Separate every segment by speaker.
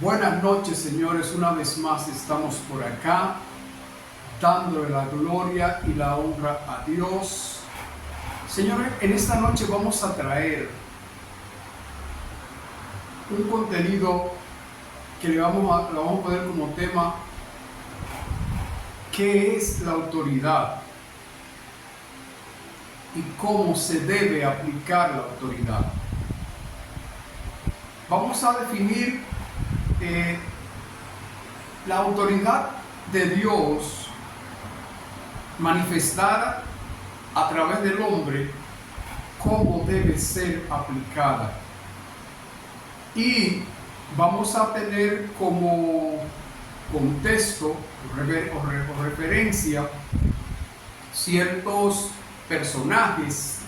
Speaker 1: Buenas noches, señores. Una vez más estamos por acá dándole la gloria y la honra a Dios. Señores, en esta noche vamos a traer un contenido que le vamos a poner como tema: ¿qué es la autoridad? Y cómo se debe aplicar la autoridad. Vamos a definir la autoridad de Dios manifestada a través del hombre, cómo debe ser aplicada. Y vamos a tener como contexto o referencia ciertos personajes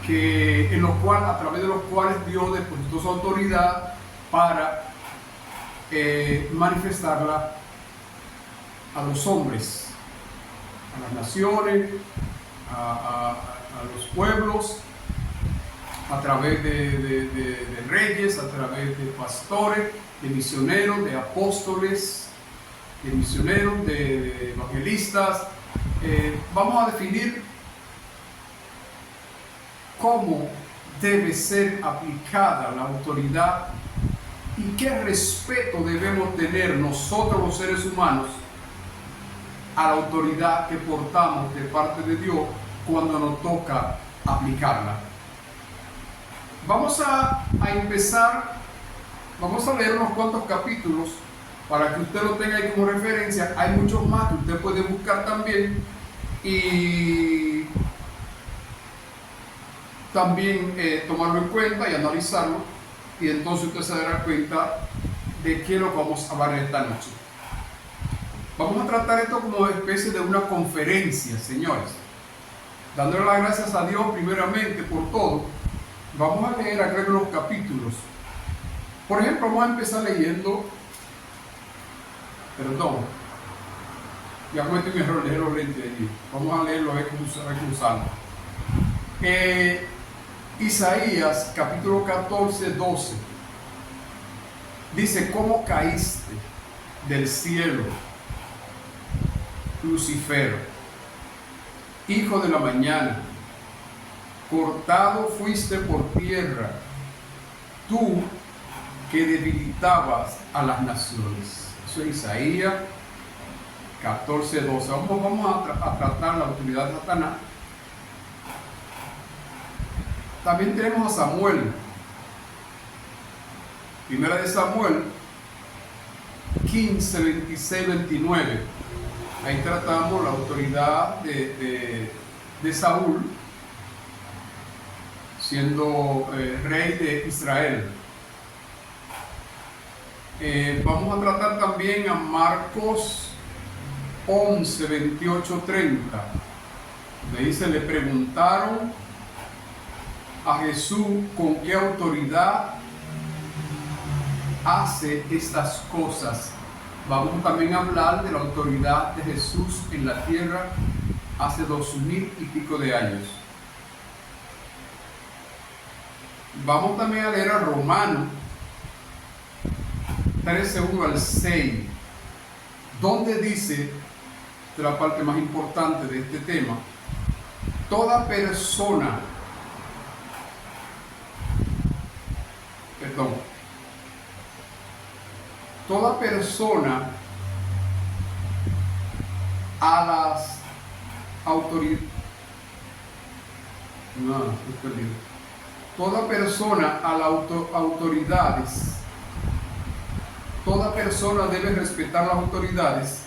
Speaker 1: a través de los cuales Dios depositó su autoridad para manifestarla a los hombres, a las naciones, a los pueblos, a través de reyes, a través de pastores, de misioneros, de apóstoles, de misioneros, de evangelistas. Vamos a definir cómo debe ser aplicada la autoridad y qué respeto debemos tener nosotros los seres humanos a la autoridad que portamos de parte de Dios cuando nos toca aplicarla. Vamos a empezar, vamos a leer unos cuantos capítulos para que usted lo tenga ahí como referencia. Hay muchos más que usted puede buscar también y también tomarlo en cuenta y analizarlo, y entonces usted se dará cuenta de qué es lo que vamos a hablar esta noche. Vamos a tratar esto como una especie de una conferencia, señores, dándole las gracias a Dios primeramente por todo. Vamos a leer acá los capítulos. Por ejemplo, vamos a empezar leyendo, ya cometí un error, dejé los lentes allí. Vamos a leerlo, cruzando. Isaías capítulo 14, 12 dice: ¿cómo caíste del cielo, Lucifer, hijo de la mañana? Cortado fuiste por tierra, tú que debilitabas a las naciones. Eso es Isaías 14, 12. Vamos a tratar la autoridad de Satanás. También tenemos a Samuel. Primera de Samuel 15, 26, 29. Ahí tratamos la autoridad de Saúl siendo rey de Israel. Vamos a tratar también a Marcos 11, 28, 30. Me dice: le preguntaron a Jesús con qué autoridad hace estas cosas. Vamos también a hablar de la autoridad de Jesús en la tierra hace 2000 y pico de años. Vamos también a leer a Romanos 13, 1 al 6, donde dice, esta es la parte más importante de este tema: toda persona a las autoridades, toda persona debe respetar las autoridades,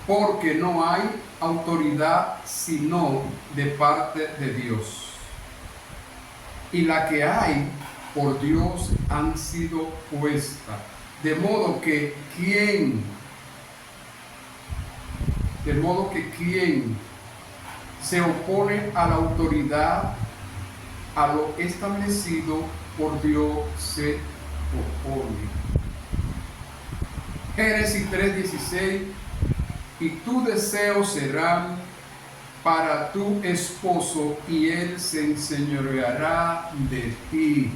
Speaker 1: porque no hay autoridad sino de parte de Dios, y la que hay por Dios han sido puestas, de modo que quien se opone a la autoridad, a lo establecido por Dios se opone. Génesis 3:16: y tus deseos serán para tu esposo, y él se enseñoreará de ti.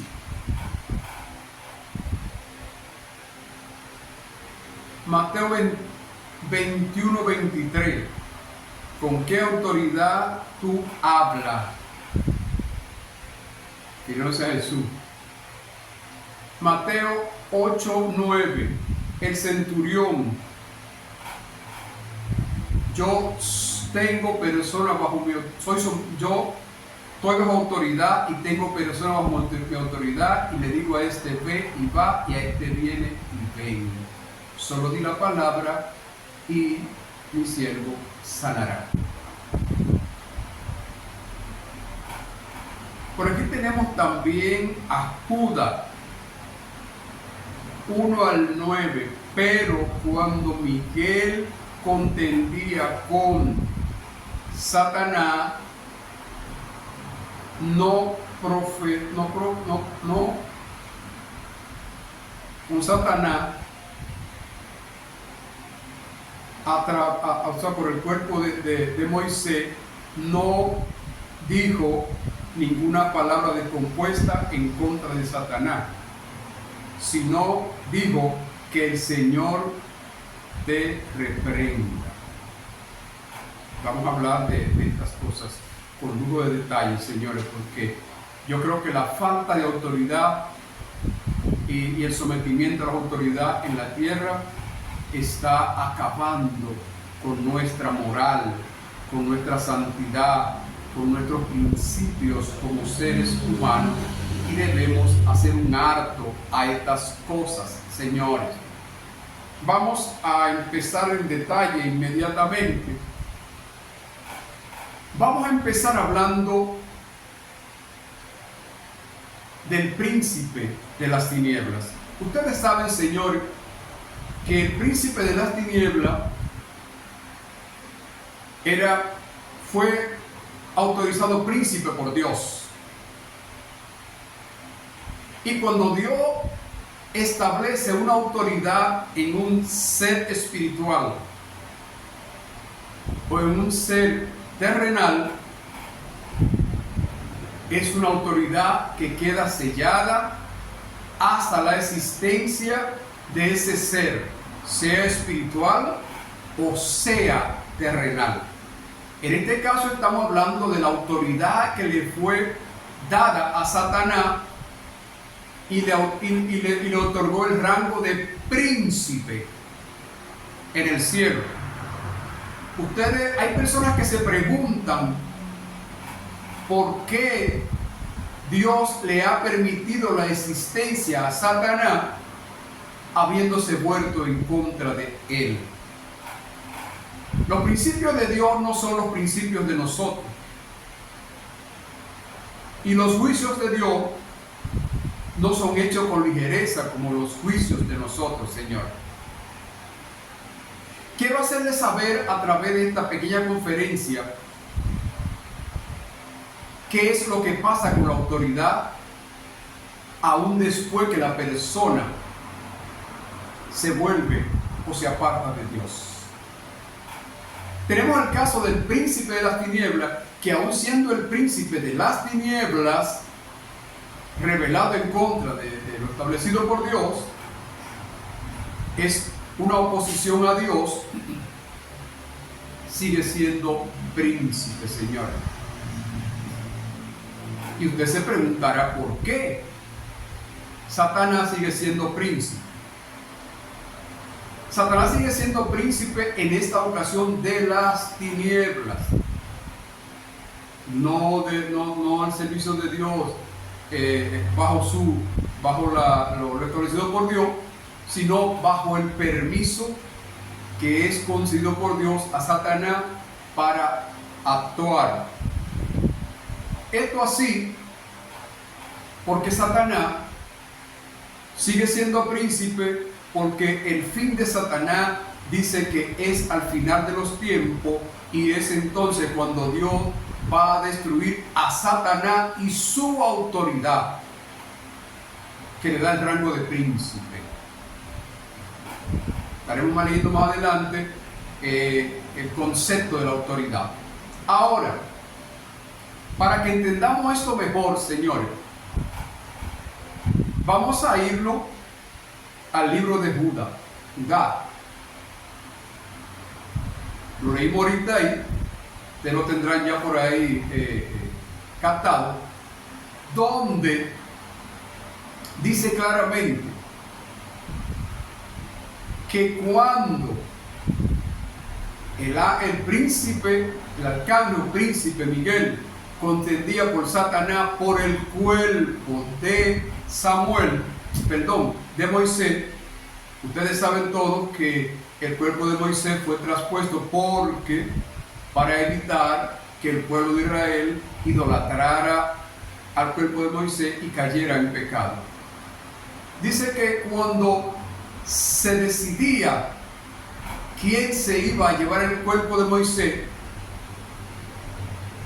Speaker 1: Mateo 21, 23. ¿Con qué autoridad tú hablas? Que no sea Jesús. Mateo 8, 9. El centurión. Yo tengo personas bajo mi yo estoy bajo autoridad y tengo personas bajo mi autoridad, y le digo a este ve y va, y a este viene y ven. Solo di la palabra y mi siervo sanará. Por aquí tenemos también a Judas 1 al 9. Pero cuando Miguel contendía con Satanás, con Satanás, o sea, por el cuerpo de Moisés, no dijo ninguna palabra descompuesta en contra de Satanás, sino dijo que el Señor te reprenda. Vamos a hablar de estas cosas con lujo de detalles, señores, porque yo creo que la falta de autoridad y el sometimiento a la autoridad en la tierra está acabando con nuestra moral, con nuestra santidad, con nuestros principios como seres humanos, y debemos hacer un alto a estas cosas, señores. Vamos a empezar en detalle inmediatamente. Vamos a empezar hablando del príncipe de las tinieblas. Ustedes saben, señor, que el príncipe de las tinieblas fue autorizado príncipe por Dios. Y cuando Dios establece una autoridad en un ser espiritual o en un ser terrenal, es una autoridad que queda sellada hasta la existencia de ese ser, sea espiritual o sea terrenal. En este caso estamos hablando de la autoridad que le fue dada a Satanás y le otorgó el rango de príncipe en el cielo. Hay personas que se preguntan por qué Dios le ha permitido la existencia a Satanás habiéndose vuelto en contra de él. Los principios de Dios no son los principios de nosotros, y los juicios de Dios no son hechos con ligereza como los juicios de nosotros, Señor. Quiero hacerles saber a través de esta pequeña conferencia qué es lo que pasa con la autoridad aún después que la persona se vuelve o se aparta de Dios. Tenemos el caso del príncipe de las tinieblas, que aún siendo el príncipe de las tinieblas, revelado en contra de lo establecido por Dios, es una oposición a Dios, sigue siendo príncipe, señores. Y usted se preguntará por qué Satanás sigue siendo príncipe. Satanás sigue siendo príncipe en esta ocasión de las tinieblas, no al servicio de Dios, bajo lo establecido por Dios, sino bajo el permiso que es concedido por Dios a Satanás para actuar. Esto así porque Satanás sigue siendo príncipe, porque el fin de Satanás dice que es al final de los tiempos, y es entonces cuando Dios va a destruir a Satanás y su autoridad, que le da el rango de príncipe. Estaremos leyendo más adelante el concepto de la autoridad. Ahora, para que entendamos esto mejor, señores, vamos a irlo al libro de Judá. lo leímos ahorita ahí, ustedes lo tendrán ya por ahí captado, donde dice claramente que cuando el arcángel príncipe Miguel contendía por Satanás por el cuerpo de de Moisés, ustedes saben todos que el cuerpo de Moisés fue traspuesto para evitar que el pueblo de Israel idolatrara al cuerpo de Moisés y cayera en pecado. Dice que cuando se decidía quién se iba a llevar el cuerpo de Moisés,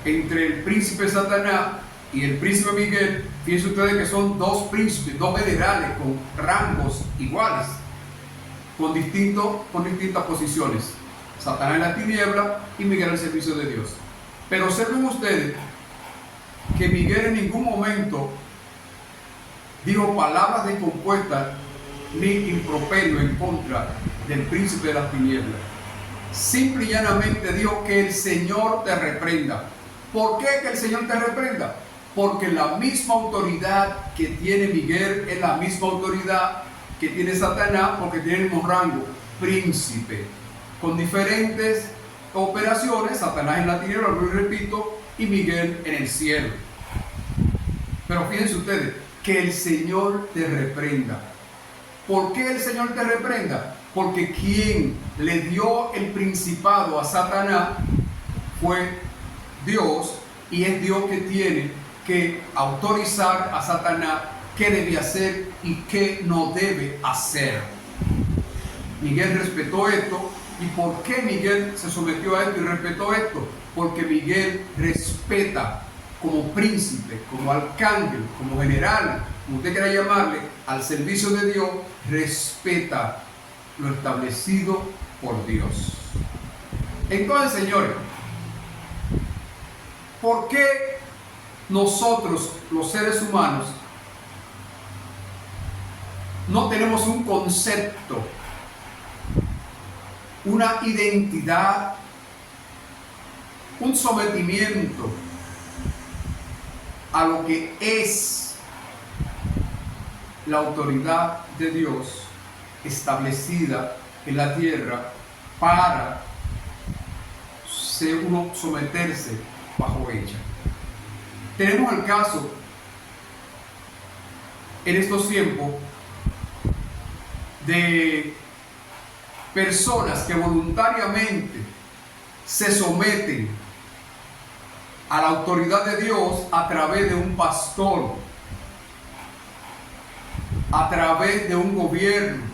Speaker 1: entre el príncipe Satanás y el príncipe Miguel, fíjense ustedes que son dos príncipes, dos generales con rangos iguales, con distintas posiciones. Satanás en la tiniebla y Miguel al servicio de Dios. Pero observen ustedes que Miguel en ningún momento dijo palabras descompuestas ni improperio en contra del príncipe de las tinieblas. Simple y llanamente dijo que el Señor te reprenda. ¿Por qué que el Señor te reprenda? Porque la misma autoridad que tiene Miguel es la misma autoridad que tiene Satanás, porque tiene el mismo rango, príncipe, con diferentes operaciones. Satanás en la tierra, lo repito, y Miguel en el cielo. Pero fíjense ustedes, que el Señor te reprenda. ¿Por qué el Señor te reprenda? Porque quien le dio el principado a Satanás fue Dios, y es Dios que tiene que autorizar a Satanás qué debe hacer y qué no debe hacer. Miguel respetó esto. ¿Y por qué Miguel se sometió a esto y respetó esto? Porque Miguel respeta como príncipe, como arcángel, como general, como usted quiera llamarle, al servicio de Dios, respeta lo establecido por Dios. Entonces, señores, ¿por qué nosotros, los seres humanos, no tenemos un concepto, una identidad, un sometimiento a lo que es la autoridad de Dios establecida en la tierra para uno someterse bajo ella? Tenemos el caso en estos tiempos de personas que voluntariamente se someten a la autoridad de Dios a través de un pastor, a través de un gobierno,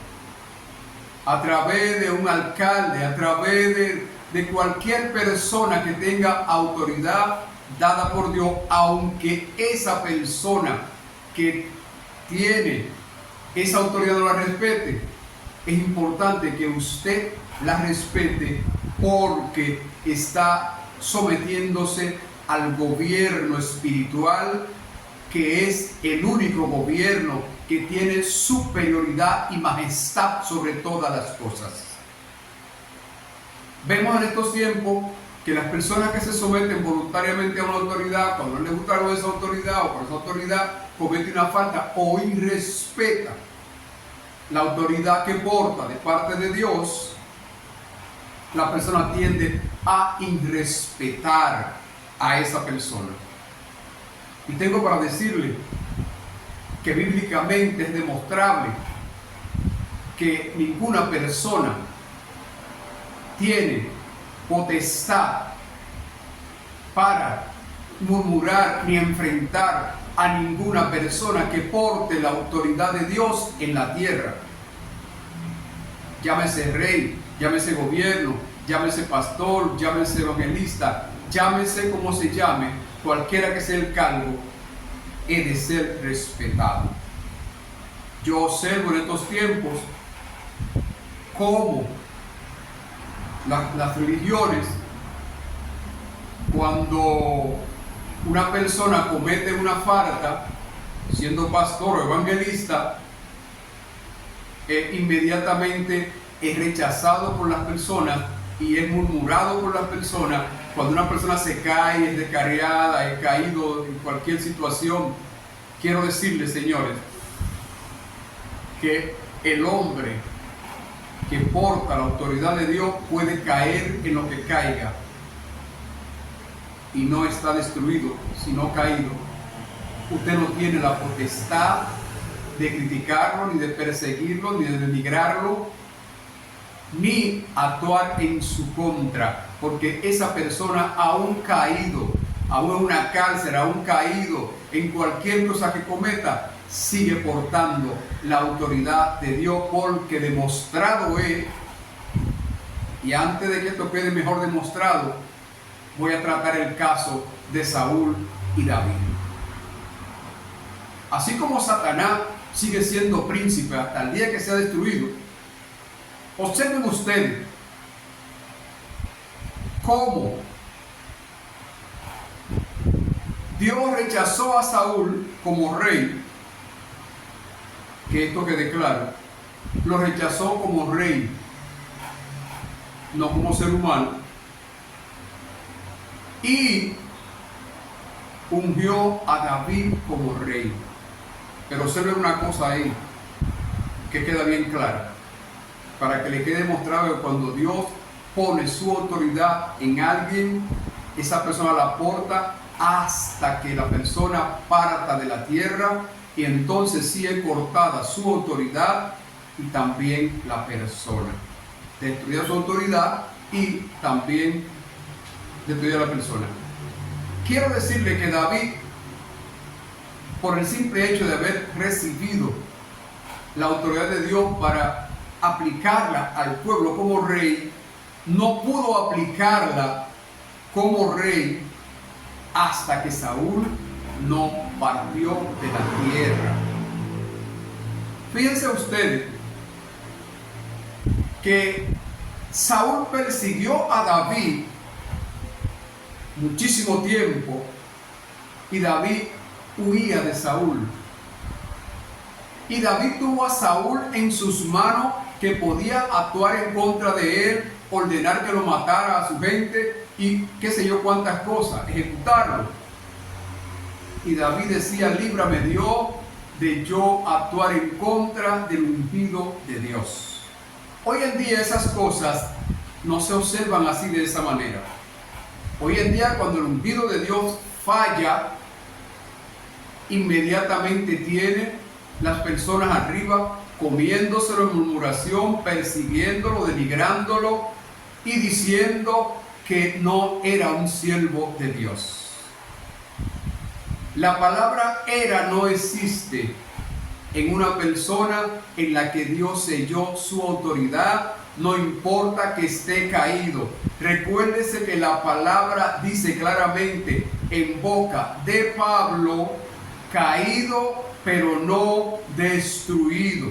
Speaker 1: a través de un alcalde, a través de cualquier persona que tenga autoridad dada por Dios, aunque esa persona que tiene esa autoridad no la respete. Es importante que usted la respete porque está sometiéndose al gobierno espiritual, que es el único gobierno que tiene superioridad y majestad sobre todas las cosas. Vemos en estos tiempos que las personas que se someten voluntariamente a una autoridad, cuando no les gusta algo de esa autoridad o por esa autoridad, cometen una falta o irrespeta la autoridad que porta de parte de Dios, la persona tiende a irrespetar a esa persona. Y tengo para decirle que bíblicamente es demostrable que ninguna persona tiene potestad para murmurar ni enfrentar a ninguna persona que porte la autoridad de Dios en la tierra. Llámese rey, llámese gobierno, llámese pastor, llámese evangelista, llámese como se llame, cualquiera que sea el cargo, he de ser respetado. Yo observo en estos tiempos cómo las religiones, cuando una persona comete una falta, siendo pastor o evangelista, inmediatamente es rechazado por las personas y es murmurado por las personas, cuando una persona se cae, es descarriada, es caído en cualquier situación, quiero decirles, señores, que el hombre que porta la autoridad de Dios puede caer en lo que caiga y no está destruido, sino caído. Usted no tiene la potestad de criticarlo, ni de perseguirlo, ni de denigrarlo, ni actuar en su contra, porque esa persona aún caído, aún en una cárcel, aún caído en cualquier cosa que cometa, sigue portando la autoridad de Dios, porque demostrado es. Y antes de que esto quede mejor demostrado, voy a tratar el caso de Saúl y David. Así como Satanás sigue siendo príncipe hasta el día que sea destruido, observen ustedes cómo Dios rechazó a Saúl como rey, que esto quede claro, lo rechazó como rey, no como ser humano, y ungió a David como rey. Pero observen una cosa ahí que queda bien clara, para que le quede demostrado que cuando Dios pone su autoridad en alguien, esa persona la porta hasta que la persona parta de la tierra, y entonces sí es cortada su autoridad y también la persona. Destruida su autoridad y también destruida la persona. Quiero decirle que David, por el simple hecho de haber recibido la autoridad de Dios para aplicarla al pueblo como rey, no pudo aplicarla como rey hasta que Saúl no partió de la tierra. Fíjense ustedes que Saúl persiguió a David muchísimo tiempo y David huía de Saúl. Y David tuvo a Saúl en sus manos, que podía actuar en contra de él, ordenar que lo matara a su gente y qué sé yo cuántas cosas, ejecutarlo. Y David decía: líbrame Dios de yo actuar en contra del ungido de Dios. Hoy en día esas cosas no se observan así, de esa manera. Hoy en día, cuando el ungido de Dios falla, inmediatamente tiene las personas arriba comiéndoselo en murmuración, persiguiéndolo, denigrándolo y diciendo que no era un siervo de Dios. La palabra era no existe en una persona en la que Dios selló su autoridad, no importa que esté caído. Recuérdese que la palabra dice claramente en boca de Pablo: caído pero no destruido.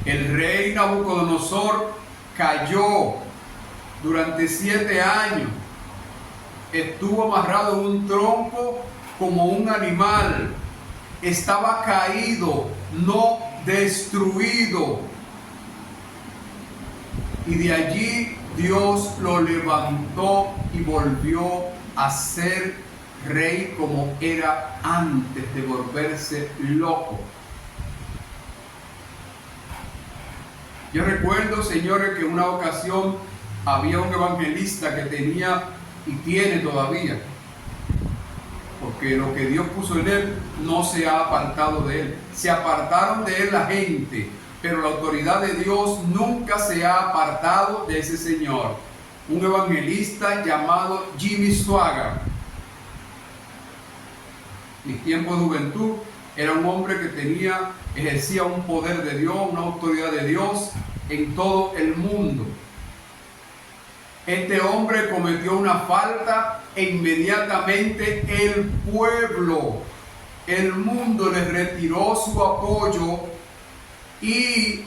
Speaker 1: El rey Nabucodonosor cayó durante 7 años. Estuvo amarrado en un tronco como un animal. Estaba caído, no destruido. Y de allí Dios lo levantó y volvió a ser rey como era antes de volverse loco. Yo recuerdo, señores, que en una ocasión había un evangelista que tenía y tiene todavía, porque lo que Dios puso en él no se ha apartado de él. Se apartaron de él la gente, pero la autoridad de Dios nunca se ha apartado de ese señor. Un evangelista llamado Jimmy Swaggart. En mi tiempo de juventud, era un hombre que ejercía un poder de Dios, una autoridad de Dios en todo el mundo. Este hombre cometió una falta e inmediatamente el pueblo, el mundo le retiró su apoyo y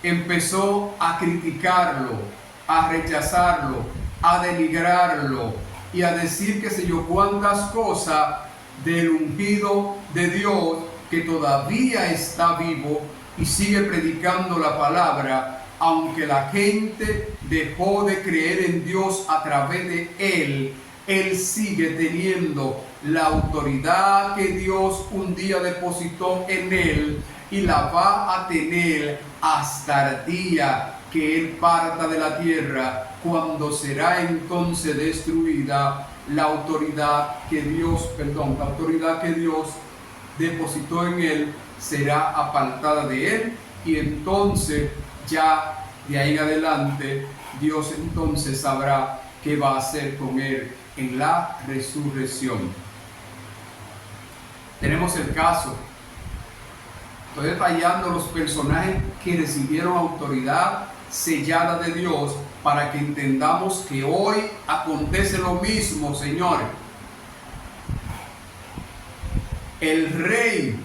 Speaker 1: empezó a criticarlo, a rechazarlo, a denigrarlo y a decir qué sé yo cuántas cosas del ungido de Dios, que todavía está vivo y sigue predicando la palabra aunque la gente dejó de creer en Dios a través de él, él sigue teniendo la autoridad que Dios un día depositó en él y la va a tener hasta el día que él parta de la tierra, cuando será entonces destruida la autoridad que Dios depositó en él, será apartada de él, y entonces ya de ahí en adelante Dios entonces sabrá qué va a hacer con él en la resurrección. Tenemos el caso, estoy detallando los personajes que recibieron autoridad sellada de Dios para que entendamos que hoy acontece lo mismo, señores. El rey